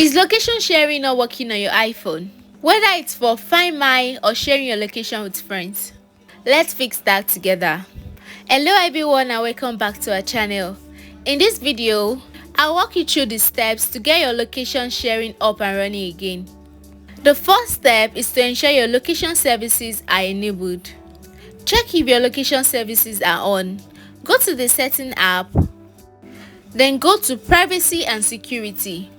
Is location sharing not working on your iPhone? Whether it's for Find My or sharing your location with friends, let's fix that together. Hello everyone and welcome back to our channel. In this video, I'll walk you through the steps to get your location sharing up and running again. The first step is to ensure your location services are enabled. Check if your location services are on. Go to the Setting app, then go to Privacy and Security.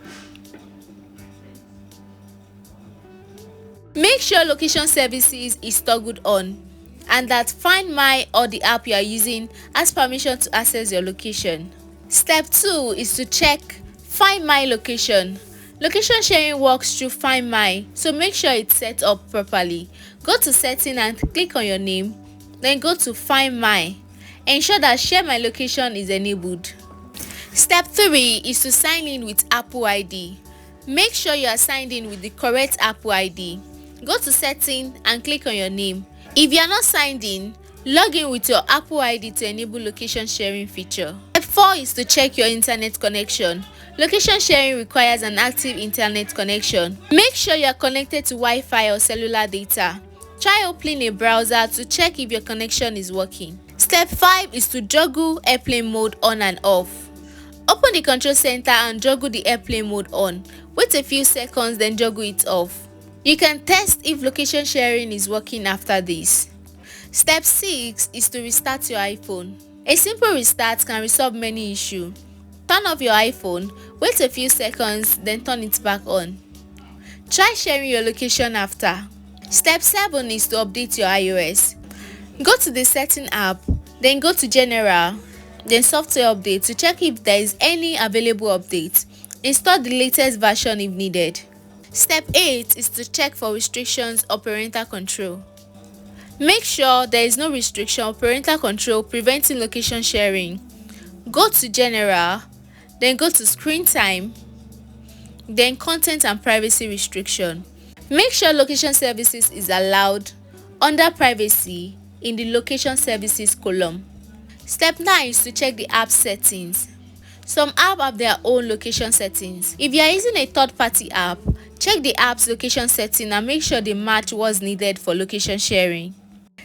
Make sure location services is toggled on and that Find My or the app you are using has permission to access your location. Step 2 is to check Find My location. Location sharing works through Find My, so make sure it's set up properly. Go to Setting and click on your name, then go to Find My. Ensure that Share My Location is enabled. Step 3 is to sign in with Apple ID. Make sure you are signed in with the correct Apple ID. Go to Setting and click on your name. If you are not signed in, log in with your Apple ID to enable location sharing feature. Step 4 is to check your internet connection. Location sharing requires an active internet connection. Make sure you are connected to Wi-Fi or cellular data. Try opening a browser to check if your connection is working. Step 5 is to juggle airplane mode on and off. Open the control center and juggle the airplane mode on. Wait a few seconds, then juggle it off. You can test if location sharing is working after this. Step 6 is to restart your iPhone. A simple restart can resolve many issues. Turn off your iPhone, wait a few seconds, then turn it back on. Try sharing your location after. Step 7 is to update your iOS. Go to the Setting app, then go to General, then Software Update to check if there is any available update. Install the latest version if needed. Step 8 is to check for restrictions or parental control. Make sure there is no restriction or parental control preventing location sharing. Go to General, then go to Screen Time, then Content and Privacy Restriction. Make sure location services is allowed under Privacy in the Location Services column. Step 9 is to check the app settings. Some apps have their own location settings. If you are using a third-party app, check the app's location setting and make sure they match what's needed for location sharing.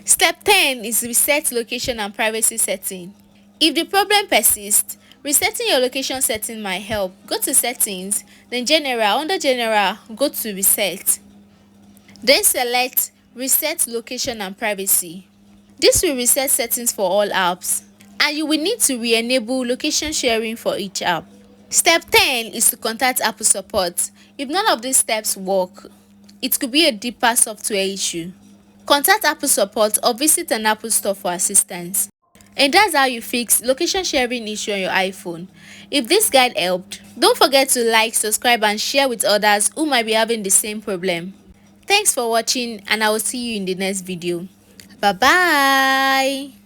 Step 10 is reset location and privacy setting. If the problem persists, resetting your location setting might help. Go to Settings, then General. Under General, go to Reset. Then select Reset Location and Privacy. This will reset settings for all apps, and you will need to re-enable location sharing for each app. Step 10 is to contact Apple support. If none of these steps work, it could be a deeper software issue. Contact Apple support or visit an Apple store for assistance. And that's how you fix location sharing issue on your iPhone. If this guide helped, don't forget to like, subscribe and share with others who might be having the same problem. Thanks for watching and I will see you in the next video. Bye bye.